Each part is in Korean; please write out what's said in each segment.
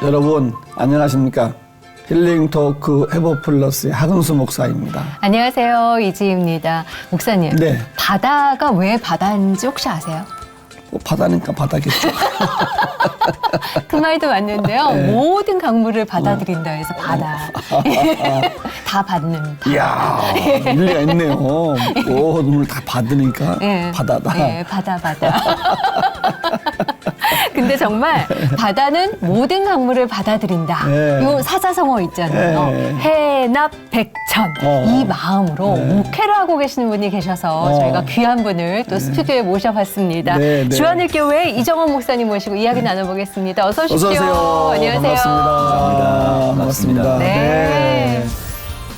여러분 안녕하십니까? 힐링 토크 해보 플러스의 하근수 목사입니다. 안녕하세요. 이지입니다. 목사님, 네. 바다가 왜 바다인지 혹시 아세요? 바다니까 바다겠죠. 그 말도 맞는데요. 네. 모든 강물을 받아들인다 해서 바다. 다 받는 바다. 이야, 일리가 있네요. 모든 다 받으니까 예. 바다다. 예, 바다. 근데 정말 바다는 모든 강물을 받아들인다. 네. 요 사자성어 있잖아요. 네. 해납 백천. 이 마음으로 목회를 하고 계시는 분이 계셔서 저희가 귀한 분을 또 스튜디오에 모셔봤습니다. 네. 주하늘교회 이정원 목사님 모시고 이야기 나눠보겠습니다. 어서 오십시오. 어서 오세요. 안녕하세요. 반갑습니다. 반갑습니다. 네.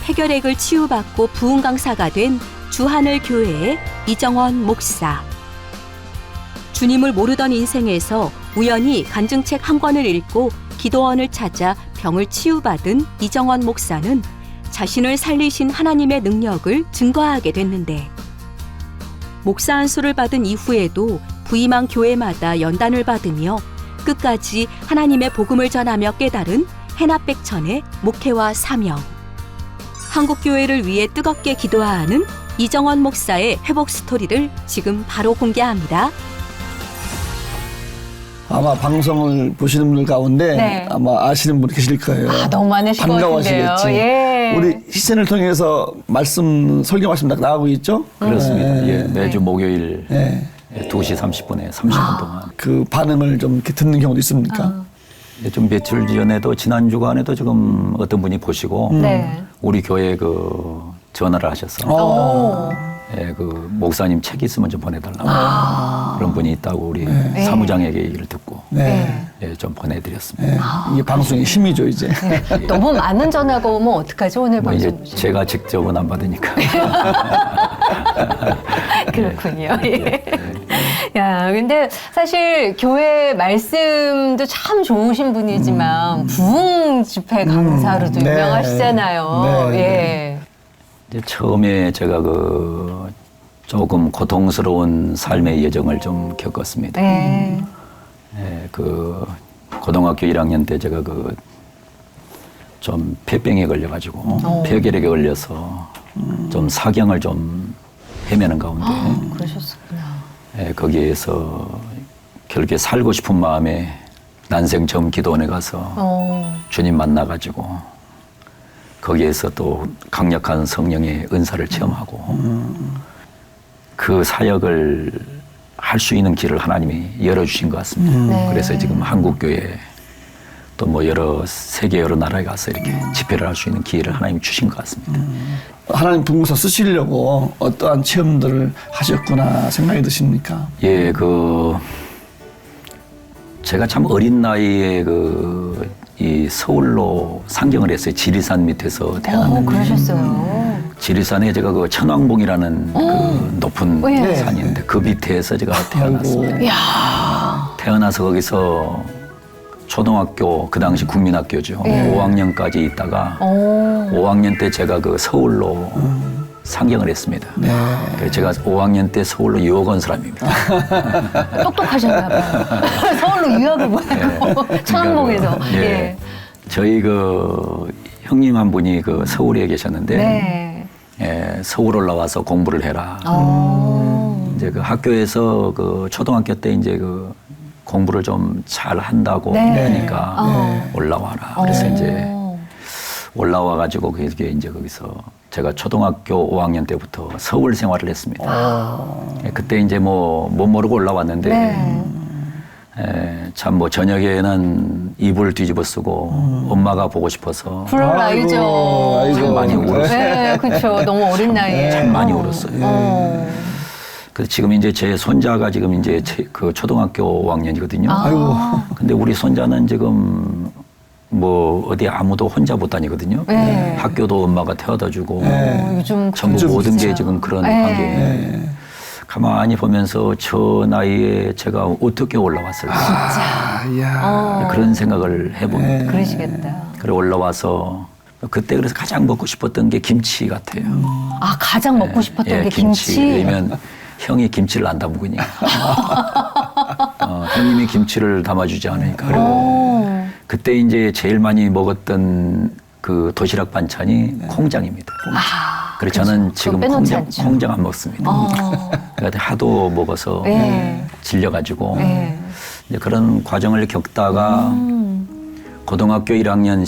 해결액을 치유받고 부흥 강사가 된 주하늘 교회의 이정원 목사. 주님을 모르던 인생에서 우연히 간증책 한 권을 읽고 기도원을 찾아 병을 치유받은 이정원 목사는 자신을 살리신 하나님의 능력을 증거하게 됐는데, 목사 안수를 받은 이후에도 부임한 교회마다 연단을 받으며 끝까지 하나님의 복음을 전하며 깨달은 해납백천의 목회와 사명. 한국교회를 위해 뜨겁게 기도하는 이정원 목사의 회복 스토리를 지금 바로 공개합니다. 아마 방송을 보시는 분들 가운데 네. 아마 아시는 분이 계실 거예요. 너무 많으실 것 같은데요. 반가워하시겠지. 예. 우리 시즌을 통해서 말씀 설교 말씀 나가고 있죠? 그렇습니다. 네. 예, 매주 목요일 네. 2시 30분에 30분 동안. 그 반응을 좀 이렇게 듣는 경우도 있습니까? 좀 며칠 전에도 지난 주간에도 지금 어떤 분이 보시고 네. 우리 교회 그 전화를 하셔서 오. 예, 그 목사님 책 있으면 좀 보내달라고 그런 분이 있다고 우리 사무장에게 얘기를 듣고 네. 예, 좀 보내드렸습니다. 네. 이게 방송의 힘이죠, 이제. 너무 많은 전화가 오면 어떡하죠? 오늘 뭐 이제 방송 보시면. 제가 직접은 안 받으니까. 그렇군요. 예. 야, 근데 사실 교회 말씀도 참 좋으신 분이지만 부흥 집회 강사로도 네. 유명하시잖아요. 네. 예. 이제 처음에 제가 그 조금 고통스러운 삶의 여정을 좀 겪었습니다. 네. 예, 그 고등학교 1학년 때 제가 그 좀 폐병에 걸려가지고 폐결핵에 걸려서 좀 사경을 좀 헤매는 가운데 그러셨구나. 예, 거기에서 결국에 살고 싶은 마음에 난생 처음 기도원에 가서 주님 만나가지고 거기에서 또 강력한 성령의 은사를 체험하고 그 사역을 할 수 있는 길을 하나님이 열어주신 것 같습니다. 네. 그래서 지금 한국교회 또 뭐 세계 여러 나라에 가서 이렇게 집회를 할 수 있는 기회를 하나님이 주신 것 같습니다. 하나님 분부서 쓰시려고 어떠한 체험들을 하셨구나 생각이 드십니까? 예, 제가 참 어린 나이에 이 서울로 상경을 했어요. 지리산 밑에서 태어났는데. 그러셨어요. 지리산에 제가 그 천왕봉이라는 그 높은 예. 산인데 그 밑에서 제가 태어났어요. 아이고. 태어나서 거기서 초등학교 그 당시 국민학교죠. 5학년까지 있다가 5학년 때 제가 그 서울로 상경을 했습니다. 네. 그래서 제가 5학년 때 서울로 유학 온 사람입니다. 똑똑하셨나 봐요. 서울로 유학을 보내고 천왕봉에서. 예. 예. 저희 그 형님 한 분이 그 서울에 계셨는데 네. 예, 서울 올라와서 공부를 해라. 이제 그 학교에서 그 초등학교 때 이제 그 공부를 좀 잘 한다고 네. 하니까 올라와라. 그래서 이제 올라와가지고 그게 이제 거기서 제가 초등학교 5학년 때부터 서울 생활을 했습니다. 예, 그때 이제 못 모르고 올라왔는데 참 뭐 저녁에는 이불 뒤집어 쓰고 엄마가 보고 싶어서 그럴 나이죠. 아이고. 참 많이 울었어요. 네, 그렇죠. 너무 어린 나이에. 참 많이 울었어요. 그래서 지금 이제 제 손자가 지금 이제 그 초등학교 5학년이거든요. 아이고. 근데 우리 손자는 지금 뭐 어디 아무도 혼자 못 다니거든요. 네. 학교도 엄마가 태워다 주고 요즘 전부 모든 게 진짜. 지금 그런 네. 관계예요. 가만히 보면서 저 나이에 제가 어떻게 올라왔을까 이야. 그런 생각을 해봅니다. 그러시겠다. 그래 올라와서 그때 그래서 가장 먹고 싶었던 게 김치 같아요. 아, 가장 먹고 싶었던 게 김치. 왜냐면 형이 김치를 안 담그니까. 형님이 김치를 담아주지 않으니까. 그리고 그때 이제 제일 많이 먹었던 그 도시락 반찬이 콩장입니다. 그래서 저는 지금 그거 빼놓지 않죠. 콩장 안 먹습니다. 그러니까 하도 먹어서 질려가지고 이제 그런 과정을 겪다가 고등학교 1학년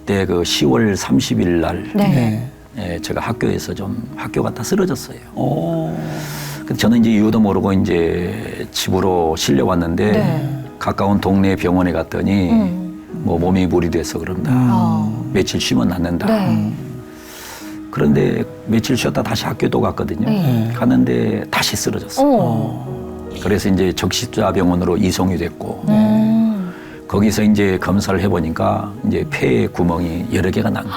때 그 10월 30일 날 네. 예, 제가 학교에서 좀 학교 갔다 쓰러졌어요. 근데 저는 이제 이유도 모르고 이제 집으로 실려왔는데 네. 가까운 동네 병원에 갔더니 뭐 몸이 물이 돼서 그런다. 며칠 쉬면 낫는다. 네. 그런데 며칠 쉬었다 다시 학교도 갔거든요. 갔는데 다시 쓰러졌어요. 그래서 이제 적십자병원으로 이송이 됐고 거기서 이제 검사를 해보니까 이제 폐에 구멍이 여러 개가 난 거예요.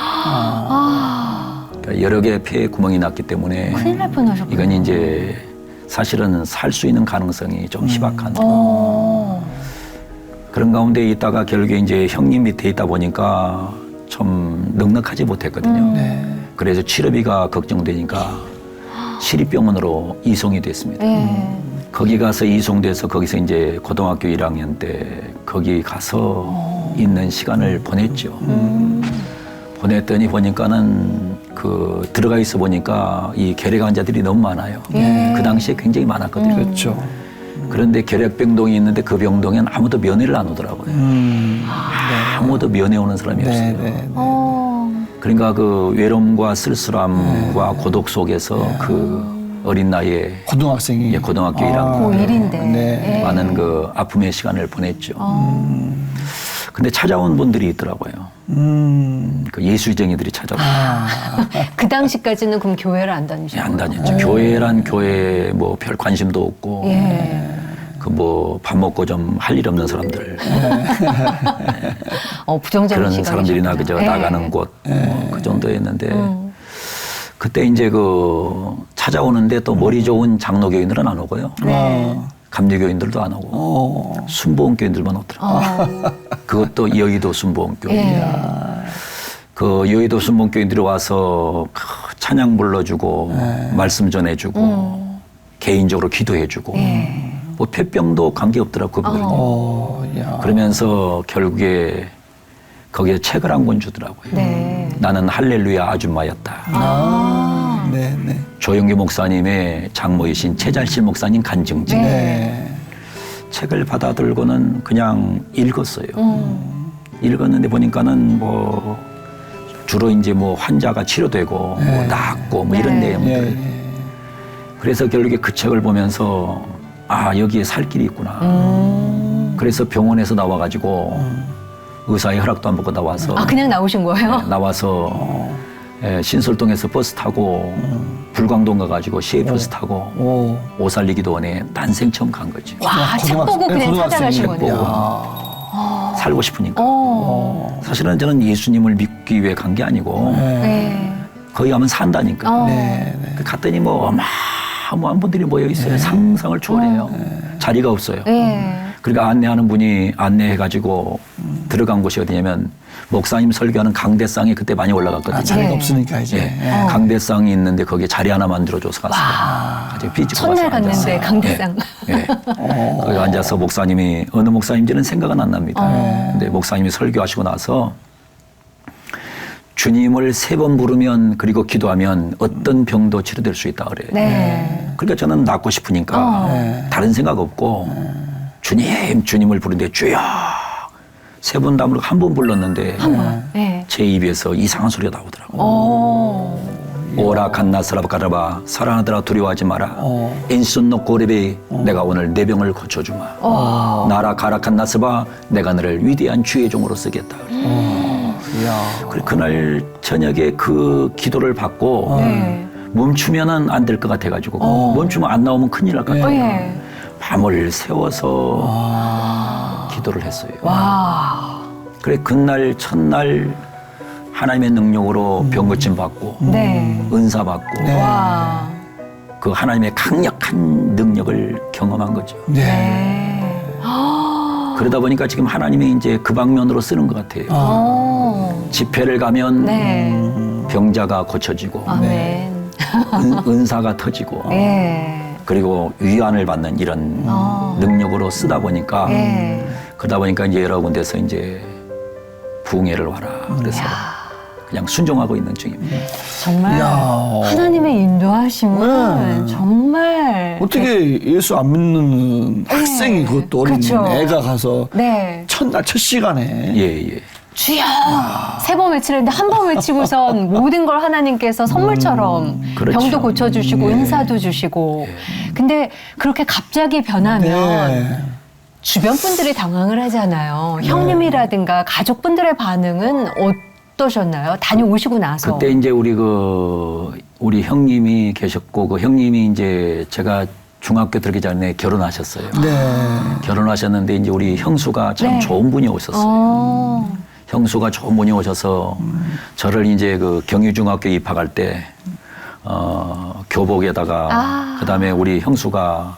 그러니까 여러 개의 폐에 구멍이 났기 때문에 큰일 날 뻔하셨군요. 이건 이제 사실은 살 수 있는 가능성이 좀 희박한 그런 가운데 있다가 결국에 이제 형님 밑에 있다 보니까 좀 넉넉하지 못했거든요. 그래서 치료비가 걱정되니까 시립병원으로 이송이 됐습니다. 거기 가서 이송돼서 거기서 이제 고등학교 1학년 때 거기 가서 있는 시간을 보냈죠. 보냈더니 보니까는 그 들어가 있어 보니까 이 결핵 환자들이 너무 많아요. 그 당시에 굉장히 많았거든요. 그렇죠. 그런데 결핵병동이 있는데 그 병동엔 아무도 면회를 안 오더라고요. 아무도 면회 오는 사람이 없어요. 그러니까 그 외로움과 쓸쓸함과 고독 속에서 그 어린 나이에 고등학생이. 고등학교 1학년 고1인데. 네. 많은 그 아픔의 시간을 보냈죠. 근데 찾아온 분들이 있더라고요. 그 예수쟁이들이 찾아와요. 그 당시까지는 그럼 교회를 안 다니셨어요? 안 다녔죠. 교회란 교회에 뭐 별 관심도 없고 그 뭐 밥 먹고 좀 할 일 없는 사람들 부정적인 그런 시각이셨군요. 사람들이나 그저 나가는 곳 그 정도였는데 그때 이제 그 찾아오는데 또 머리 좋은 장로교인들은 안 오고요. 감리교인들도 안 오고 순복음교인들만 오더라고요. 그것도 여의도 순복음교인. 그 여의도 순복음교인들이 와서 찬양 불러주고 말씀 전해주고 개인적으로 기도해주고 뭐 폐병도 관계없더라고요. 그분들은. 그러면서 결국에 거기에 책을 한 권 주더라고요. 나는 할렐루야 아줌마였다. 네. 조영기 목사님의 장모이신 최잘실 목사님 간증집. 책을 받아 들고는 그냥 읽었어요. 읽었는데 보니까는 뭐 주로 이제 뭐 환자가 치료되고 뭐 낫고 뭐 이런 내용들. 그래서 결국에 그 책을 보면서 아 여기에 살 길이 있구나. 그래서 병원에서 나와가지고 의사의 허락도 안 받고 나와서 그냥 나오신 거예요? 나와서 신설동에서 버스 타고 불광동 가가지고 시외버스 타고 오살리기도원에 난생 처음 간 거지. 와, 책 보고 그냥 찾아가신 책 보고 거네요. 살고 싶으니까. 사실은 저는 예수님을 믿기 위해 간 게 아니고 거기 가면 산다니까. 갔더니 뭐 어마어마한 분들이 모여 있어요. 상상을 초월해요. 자리가 없어요. 그러니까 안내하는 분이 안내해가지고 들어간 곳이 어디냐면 목사님 설교하는 강대상이 그때 많이 올라갔거든요. 자리가 없으니까 이제. 강대상이 있는데 거기에 자리 하나 만들어줘서 갔어요. 첫날 갔는데 강대상. 거기 앉아서 목사님이 어느 목사님인지는 생각은 안 납니다. 근데 목사님이 설교하시고 나서 주님을 3번 부르면 그리고 기도하면 어떤 병도 치료될 수 있다 그래요. 그러니까 저는 낫고 싶으니까 다른 생각 없고 주님을 부르는데 주여 3번 다음으로 한 번 불렀는데 제 입에서 이상한 소리가 나오더라고요. 오라 칸나스라바카라바 사랑하더라 두려워하지 마라. 인순노 고레베 내가 오늘 내 병을 고쳐주마. 나라 가라칸나스바 내가 너를 위대한 주의 종으로 쓰겠다. 그래 그날 저녁에 그 기도를 받고 멈추면은 안 될 것 같아가지고 멈추면 안 나오면 큰일 날 것 같아요. 밤을 새워서 기도를 했어요. 그래 그날 첫날 하나님의 능력으로 병 고침 받고 은사 받고 그 하나님의 강력한 능력을 경험한 거죠. 그러다 보니까 지금 하나님이 이제 그 방면으로 쓰는 것 같아요. 집회를 가면 병자가 고쳐지고 은사가 터지고 그리고 위안을 받는 이런 능력으로 쓰다 보니까 그러다 보니까 이제 여러 군데서 이제 부흥회를 와라. 그래서 그냥 순종하고 있는 중입니다. 정말 이야. 하나님의 인도하심은 정말 어떻게 예수 안 믿는 학생이 그것도 어린 그렇죠. 애가 가서 네. 첫날 첫 시간에 예. 주여 세 번 외치는데 한 번 외치고선 모든 걸 하나님께서 선물처럼 그렇죠. 병도 고쳐주시고 은사도 주시고 근데 그렇게 갑자기 변하면 네. 주변 분들이 당황을 하잖아요. 형님이라든가 가족분들의 반응은 어떠셨나요? 다녀오시고 나서. 그때 이제 우리 형님이 계셨고 그 형님이 이제 제가 중학교 들어가기 전에 결혼하셨어요. 네. 결혼하셨는데 이제 우리 형수가 참 네. 좋은 분이 오셨어요. 형수가 좋은 분이 오셔서 저를 이제 그 경희중학교 입학할 때 교복에다가 그다음에 우리 형수가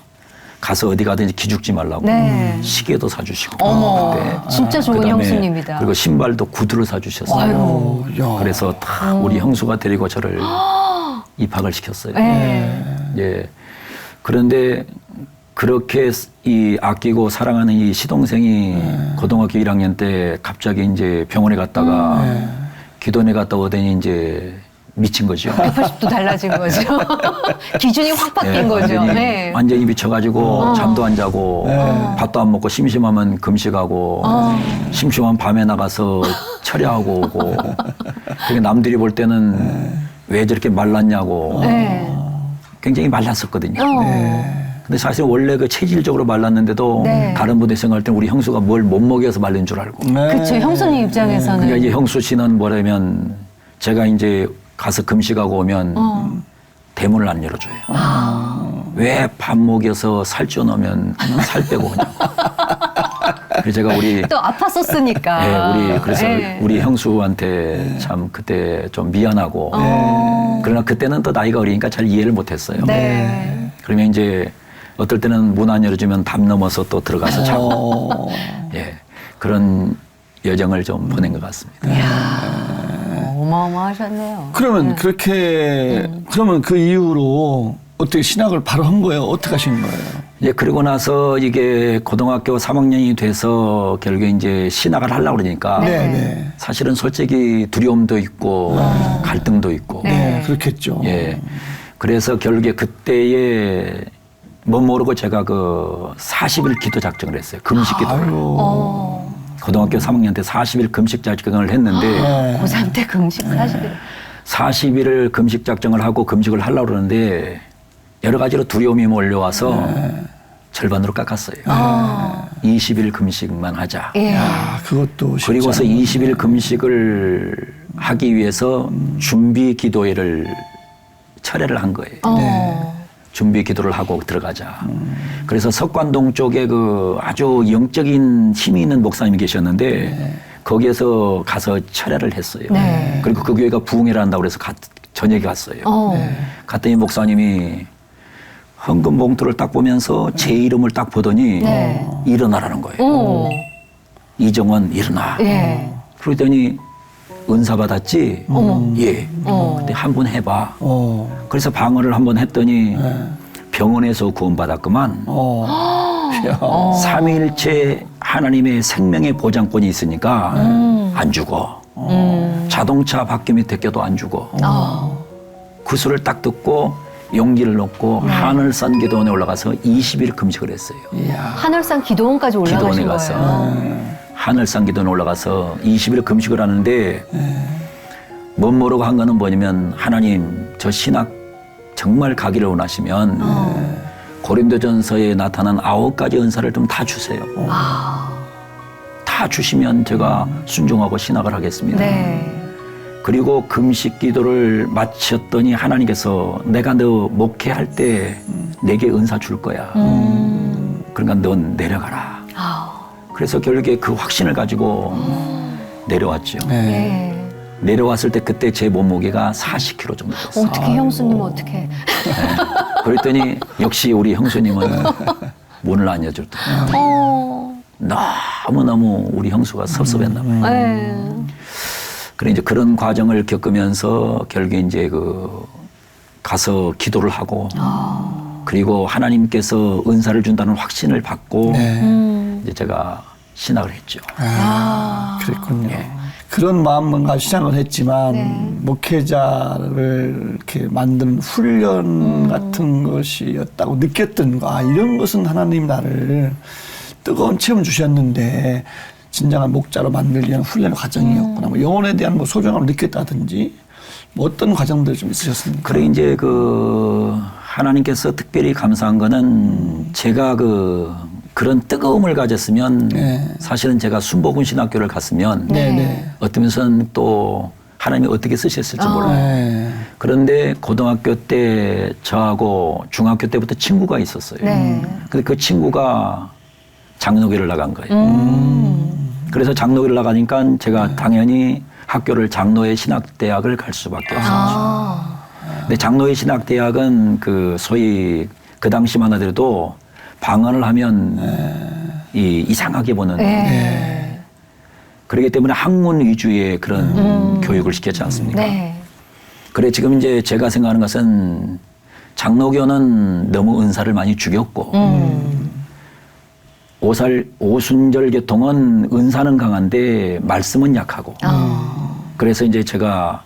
가서 어디 가든지 기죽지 말라고 네. 시계도 사주시고 어머, 그때. 진짜 좋은 그다음에 형수님이다. 그리고 신발도 구두를 사주셨어요. 아이고. 야. 그래서 다 우리 형수가 데리고 저를 입학을 시켰어요. 네. 예. 그런데 그렇게 이 아끼고 사랑하는 이 시동생이 고등학교 1학년 때 갑자기 이제 병원에 갔다가 기도원에 갔다 오더니 이제 미친 거죠. 180도 달라진 거죠. 기준이 확 바뀐 예, 거죠. 완전히, 네. 완전히 미쳐가지고 잠도 안 자고 밥도 안 먹고 심심하면 금식하고 심심하면 밤에 나가서 철야하고 오고 그게 남들이 볼 때는 왜 저렇게 말랐냐고 네. 굉장히 말랐었거든요. 어. 근데 사실 원래 그 체질적으로 말랐는데도 네. 다른 분들 생각할 때는 우리 형수가 뭘 못 먹여서 말린 줄 알고. 네. 그렇죠. 형수님 입장에서는. 그러니까 이제 형수 씨는 뭐냐면 제가 이제 가서 금식하고 오면 대문을 안 열어줘요. 왜 밥 먹여서 살쪄 놓으면 살 빼고 오냐고. 그래서 제가 우리 또 아팠었으니까. 예, 그래서 네. 우리 형수한테 참 그때 좀 미안하고 그러나 그때는 또 나이가 어리니까 잘 이해를 못했어요. 네. 그러면 이제 어떨 때는 문 안 열어주면 담 넘어서 또 들어가서 자고 예, 그런 여정을 좀 보낸 것 같습니다. 어마어마하셨네요. 그러면 그렇게 그러면 그 이후로 어떻게 신학을 바로 한 거예요? 어떻게 하신 거예요? 예, 그러고 나서 이게 고등학교 3학년이 돼서 결국에 이제 신학을 하려고 그러니까 네. 사실은 솔직히 두려움도 있고 갈등도 있고 네, 그렇겠죠. 예. 그래서 결국에 그때에 못 모르고 제가 그 40일 기도 작정을 했어요. 금식 기도를. 아유. 고등학교 3학년 때 40일 금식 작정을 했는데 네. 고3 때 금식 사실. 40일을 금식 작정을 하고 금식을 하려고 그러는데 여러 가지로 두려움이 몰려와서 절반으로 깎았어요. 20일 금식만 하자. 예. 아, 그것도 쉽지 그리고서 않은 20일 금식을 하기 위해서 준비 기도회를 철회를 한 거예요. 준비 기도를 하고 들어가자. 그래서 석관동 쪽에 그 아주 영적인 힘이 있는 목사님이 계셨는데 거기에서 가서 철회를 했어요. 네. 그리고 그 교회가 부흥회를 한다고 그래서 저녁에 갔어요. 갔더니 목사님이 헌금 봉투를 딱 보면서 제 이름을 딱 보더니 네. 일어나라는 거예요. 이정원 일어나. 예. 그러더니 은사 받았지? 예. 근데 한번 해봐. 그래서 방언을 한번 했더니 병원에서 구원받았구만. 3일째 하나님의 생명의 보장권이 있으니까 안 죽어. 자동차 바퀴 밑에 껴도 안 죽어. 그 소리를 딱 듣고 용기를 놓고 하늘산 기도원에 올라가서 20일 금식을 했어요. 하늘산 기도원까지 올라가신 기도원에 가서 거예요. 하늘산 기도원에 올라가서 20일 금식을 하는데 못 모르고 한 거는 뭐냐면 하나님 저 신학 정말 가기를 원하시면 고린도전서에 나타난 9가지 은사를 좀 다 주세요. 다 주시면 제가 순종하고 신학을 하겠습니다. 네. 그리고 금식 기도를 마쳤더니 하나님께서 내가 너 목회할 때 내게 은사 줄 거야. 그러니까 넌 내려가라. 그래서 결국에 그 확신을 가지고 내려왔죠. 네. 내려왔을 때 그때 제 몸무게가 40kg 정도 됐어요. 어떻게 형수님 어떻게? 그랬더니 역시 우리 형수님은 문을 안 열어줬더라고요. 너무너무 우리 형수가 섭섭했나 봐요. 네. 그래 이제 그런 과정을 겪으면서 결국에 이제 그 가서 기도를 하고 그리고 하나님께서 은사를 준다는 확신을 받고 이제 제가 신학을 했죠. 그랬군요. 그런 마음과 시작을 했지만 네. 목회자를 이렇게 만드는 훈련 같은 것이었다고 느꼈던가 이런 것은 하나님 나를 뜨거운 체험 주셨는데 진정한 목자로 만들기 위한 훈련 과정이었구나. 뭐 영혼에 대한 뭐 소중함을 느꼈다든지 뭐 어떤 과정들이 좀 있으셨습니까? 그래 이제 그 하나님께서 특별히 감사한 거는 제가 그런 뜨거움을 가졌으면 네. 사실은 제가 순복음 신학교를 갔으면 네네. 어떤 면에서는 또 하나님이 어떻게 쓰셨을지 몰라요. 네. 그런데 고등학교 때 저하고 중학교 때부터 친구가 있었어요. 네. 근데 그 친구가 장로교를 나간 거예요. 그래서 장로교를 나가니까 제가 당연히 학교를 장로의 신학대학을 갈 수밖에 없었죠. 아. 근데 장로의 신학대학은 그 소위 그 당시만 하더라도 방언을 하면 이상하게 보는 네. 그렇기 때문에 학문 위주의 그런 교육을 시켰지 않습니까? 네. 그래 지금 이제 제가 생각하는 것은 장로교는 너무 은사를 많이 죽였고 오순절 계통은 은사는 강한데 말씀은 약하고 그래서 이제 제가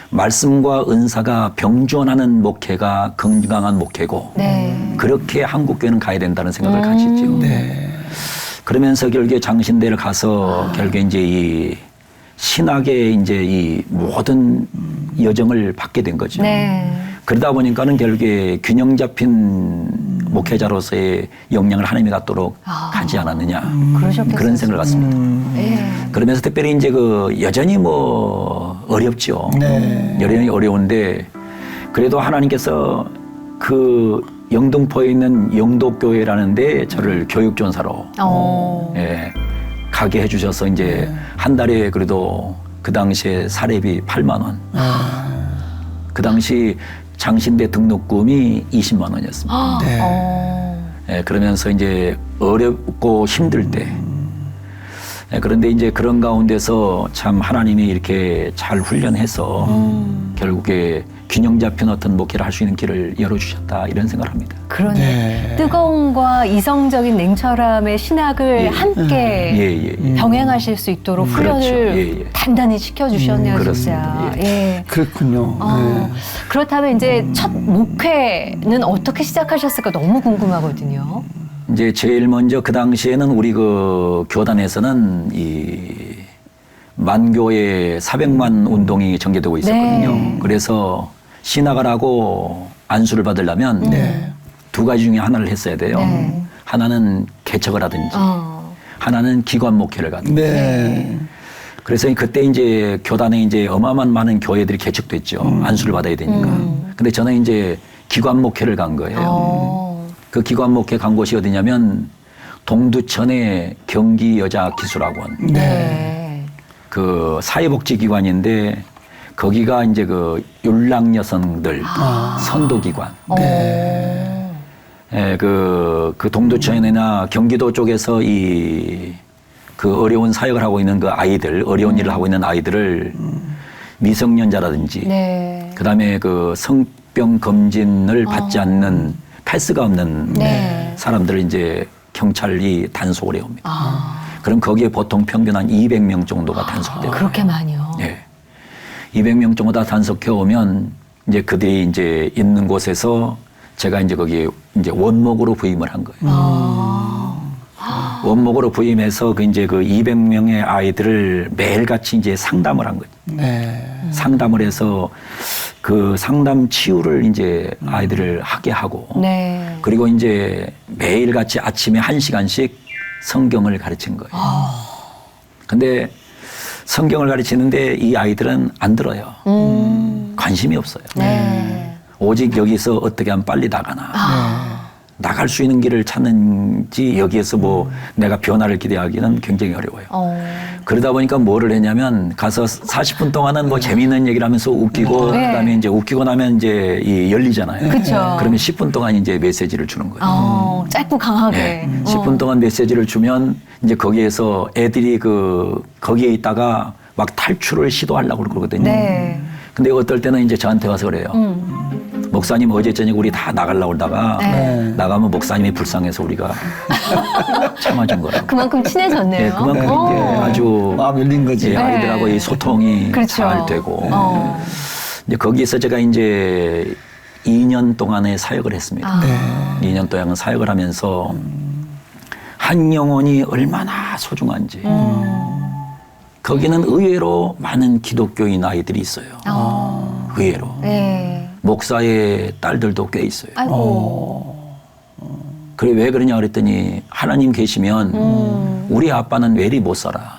말씀과 은사가 병존하는 목회가 건강한 목회고 네. 그렇게 한국교회는 가야 된다는 생각을 가지죠. 네. 그러면서 결국에 장신대를 가서 결국에 이제 이 신학의 이제 이 모든 여정을 받게 된 거죠. 네. 그러다 보니까는 결국에 균형 잡힌 목회자로서의 역량을 하나님이 갖도록 하지 않았느냐. 그러셨겠어요. 그런 생각을 갖습니다. 네. 그러면서 특별히 이제 여전히 뭐 어렵죠. 네. 여전히 어려운데 그래도 하나님께서 그 영등포에 있는 영도교회라는 데 저를 교육전사로 예, 가게 해주셔서 이제 한 달에 그래도 그 당시에 사례비 8만 원. 그 당시 장신대 등록금이 20만 원이었습니다. 네. 예, 그러면서 이제 어렵고 힘들 때 예, 그런데 이제 그런 가운데서 참 하나님이 이렇게 잘 훈련해서 결국에 균형 잡힌 어떤 목회를 할 수 있는 길을 열어주셨다 이런 생각을 합니다. 그러네. 네. 뜨거움과 이성적인 냉철함의 신학을 함께 병행하실 수 있도록 훈련을 그렇죠. 예, 예. 단단히 시켜주셨네요, 그렇습니다. 진짜. 예. 그렇군요. 네. 그렇다면 이제 첫 목회는 어떻게 시작하셨을까 너무 궁금하거든요. 이제 제일 먼저 그 당시에는 우리 그 교단에서는 이 만교의 400만 운동이 전개되고 있었거든요. 네. 그래서 신학을 하고 안수를 받으려면 네. 두 가지 중에 하나를 했어야 돼요. 네. 하나는 개척을 하든지 어. 하나는 기관 목회를 가든지. 네. 그래서 그때 이제 교단에 이제 어마어마한 많은 교회들이 개척됐죠. 안수를 받아야 되니까. 근데 저는 이제 기관 목회를 간 거예요. 그 기관 목회 간 곳이 어디냐면 동두천의 경기여자기술학원. 네. 그 사회복지기관인데 거기가 이제 그 율락 여성들 선도기관. 예, 그 동두천이나 경기도 쪽에서 그 어려운 사역을 하고 있는 그 아이들, 어려운 일을 하고 있는 아이들을 미성년자라든지, 네. 그 다음에 그 성병 검진을 받지 않는 패스가 없는 네. 사람들을 이제 경찰이 단속을 해옵니다. 그럼 거기에 보통 평균 한 200명 정도가 단속돼요. 그렇게 많이요. 예. 200명 정도 다 단속해 오면 이제 그들이 이제 있는 곳에서 제가 이제 거기에 이제 원목으로 부임을 한 거예요. 원목으로 부임해서 그 이제 그 200명의 아이들을 매일같이 이제 상담을 한 거죠. 네. 상담을 해서 그 상담 치유를 이제 아이들을 하게 하고 네. 그리고 이제 매일같이 아침에 1시간씩 성경을 가르친 거예요. 근데 성경을 가르치는데 이 아이들은 안 들어요. 관심이 없어요. 네. 오직 여기서 어떻게 하면 빨리 나가나. 나갈 수 있는 길을 찾는지 여기에서 뭐 내가 변화를 기대하기는 굉장히 어려워요. 그러다 보니까 뭐를 했냐면 가서 40분 동안은 뭐 재미있는 얘기를 하면서 웃기고 네. 그다음에 이제 웃기고 나면 이제 열리잖아요. 그쵸. 그러면 10분 동안 이제 메시지를 주는 거예요. 짧고 강하게. 네. 10분 동안 메시지를 주면 이제 거기에서 애들이 거기에 있다가 막 탈출을 시도하려고 그러거든요. 네. 근데 어떨 때는 이제 저한테 와서 그래요. 목사님 어제 저녁 우리 다 나가려고 그러다가 네. 나가면 목사님이 불쌍해서 우리가 참아준 거라고. 그만큼 친해졌네요. 예, 그만큼 이제 어. 아주 마음 열린 거지. 예, 아이들하고 이 소통이 그렇죠. 잘 되고 어. 이제 거기에서 제가 이제 2년 동안의 사역을 했습니다. 아. 네. 2년 동안 사역을 하면서 한 영혼이 얼마나 소중한지 거기는 의외로 많은 기독교인 아이들이 있어요. 의외로. 네. 목사의 딸들도 꽤 있어요. 아이고. 그래 왜 그러냐 그랬더니 하나님 계시면 우리 아빠는 왜 이리 못 살아.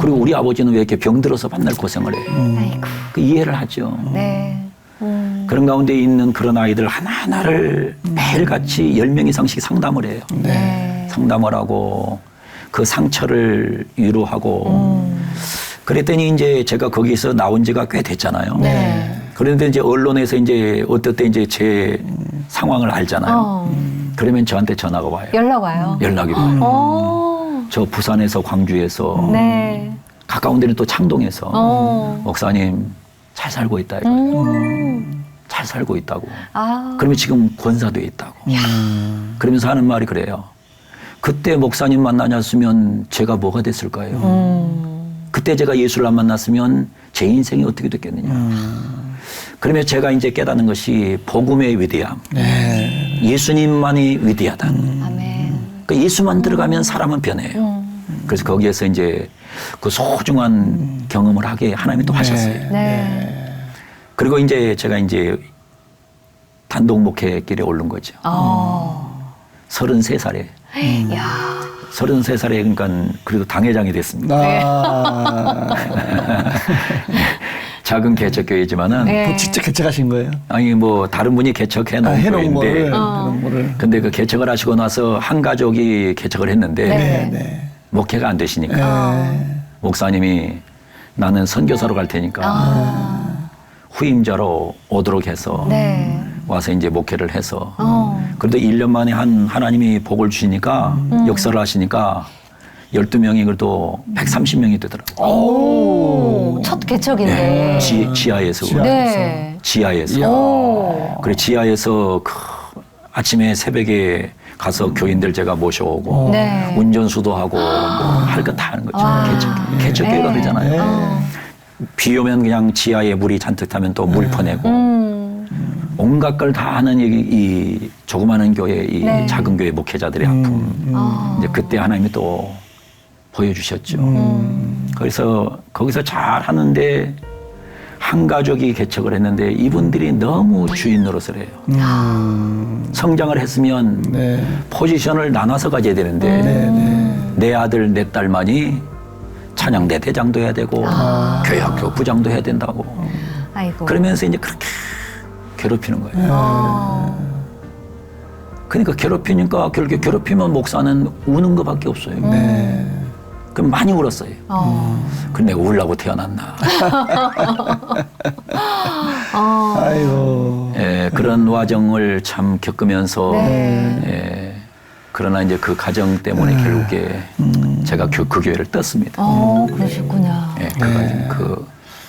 그리고 우리 아버지는 왜 이렇게 병들어서 맨날 고생을 해. 아이고. 그 이해를 하죠. 네. 그런 가운데 있는 그런 아이들 하나하나를 매일같이 10명 이상씩 상담을 해요. 네. 상담을 하고 그 상처를 위로하고 그랬더니 이제 제가 거기서 나온 지가 꽤 됐잖아요. 네. 그런데 이제 언론에서 이제 어떨 때 이제 제 상황을 알잖아요. 그러면 저한테 전화가 와요. 연락 와요. 연락이 와요. 어. 저 부산에서 광주에서 네. 가까운 데는 또 창동에서 어. 목사님 잘 살고 있다 이거예요. 잘 살고 있다고. 아. 그러면 지금 권사되어 있다고. 그러면서 하는 말이 그래요. 그때 목사님 만나셨으면 제가 뭐가 됐을까요? 그때 제가 예수를 안 만났으면 제 인생이 어떻게 됐겠느냐. 그러면 제가 이제 깨닫는 것이 복음의 위대함. 네. 예수님만이 위대하다. 아멘. 그 예수만 들어가면 사람은 변해요. 그래서 거기에서 이제 그 소중한 경험을 하게 하나님이 또 하셨어요. 네. 그리고 이제 제가 이제 단독 목회길에 오른 거죠. 33살에. 야. 33살에 그러니까 그래도 당회장이 됐습니다. 아, 작은 개척교회지만은 네. 뭐 직접 개척하신 거예요? 아니 뭐 다른 분이 개척해 놓은 해놓은 거를. 교회인데 해놓은 거를. 근데 그 개척을 하시고 나서 한 가족이 개척을 했는데 네. 네. 목회가 안 되시니까 목사님이 나는 선교사로 갈 테니까 후임자로 오도록 해서 네. 와서 이제 목회를 해서 그래도 1년 만에 하나님이 복을 주시니까 역사를 하시니까 12명이 그래도 130명이 되더라고요. 오. 첫 개척인데. 네. 지하에서. 네. 지하에서. 오. 그래 지하에서 그 아침에 새벽에 가서 교인들 제가 모셔오고 네. 운전수도 하고 뭐 할 거 다 하는 거죠. 개척교회가 네. 그러잖아요. 비 오면 그냥 지하에 물이 잔뜩 타면 또 물 퍼내고 온갖 걸 다 하는 이 조그마한 교회, 이 네. 작은 교회 목회자들의 아픔. 이제 그때 하나님이 또 보여주셨죠. 그래서 거기서 잘 하는데 한 가족이 개척을 했는데 이분들이 너무 주인 노릇을 해요. 성장을 했으면 네. 포지션을 나눠서 가져야 되는데 내 아들, 내 딸만이 찬양대 대장도 해야 되고 교회학교 부장도 해야 된다고. 아이고. 그러면서 이제 그렇게 괴롭히는 거예요. 그러니까 괴롭히니까 결국에 괴롭히면 목사는 우는 것밖에 없어요. 그럼 많이 울었어요. 근데 내가 울라고 태어났나. 아이고. 예, 그런 와정을 참 겪으면서 예, 그러나 이제 그 가정 때문에 결국에 제가 그 교회를 떴습니다. 그러셨구나. 예,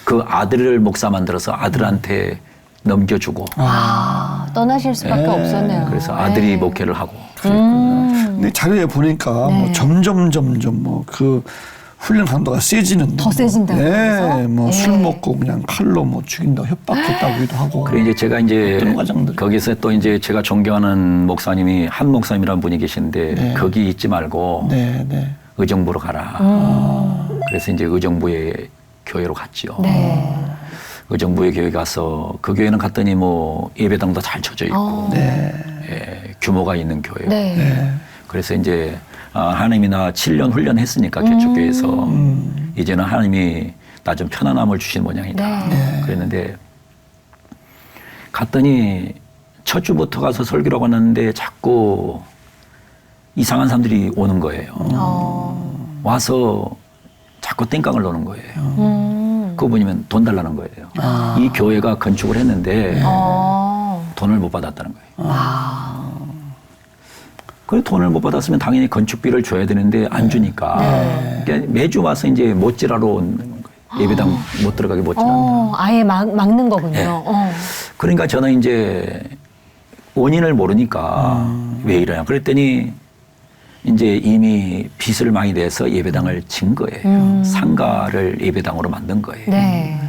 그 아들을 목사 만들어서 아들한테 넘겨주고 떠나실 수밖에 없었네요. 그래서 아들이 네. 목회를 하고 근데 자료에 보니까 뭐 점점 뭐 그 훈련 강도가 세지는데. 더 세진다고 그래서? 네. 뭐 네. 술 먹고 그냥 칼로 뭐 죽인다고 협박했다고도 하고. 그래 이제 제가 이제 어떤 과정들. 거기서 또 이제 제가 존경하는 목사님이 한 목사님이라는 분이 계시는데 네. 거기 있지 말고 네, 네. 의정부로 가라. 그래서 이제 의정부의 교회로 갔죠. 네. 의정부의 교회 가서 그 교회는 갔더니 뭐 예배당도 잘 쳐져 있고 네. 예, 규모가 있는 교회. 네. 그래서 이제 하나님이 나 7년 훈련했으니까 개척교회에서 이제는 하나님이 나 좀 편안함을 주신 모양이다. 네. 그랬는데 갔더니 첫 주부터 가서 설교를 하고 왔는데 자꾸 이상한 사람들이 오는 거예요. 와서 자꾸 땡깡을 놓는 거예요. 그분이면 돈 달라는 거예요. 이 교회가 건축을 했는데 돈을 못 받았다는 거예요. 그 돈을 못 받았으면 당연히 건축비를 줘야 되는데 안 주니까 그러니까 매주 와서 이제 못질하러 오는 거예요. 예배당 못 들어가게 못질한다. 아예 막는 거군요. 네. 그러니까 저는 이제 원인을 모르니까 왜 이러냐. 그랬더니 이제 이미 빚을 많이 내서 예배당을 진 거예요. 상가를 예배당으로 만든 거예요. 네.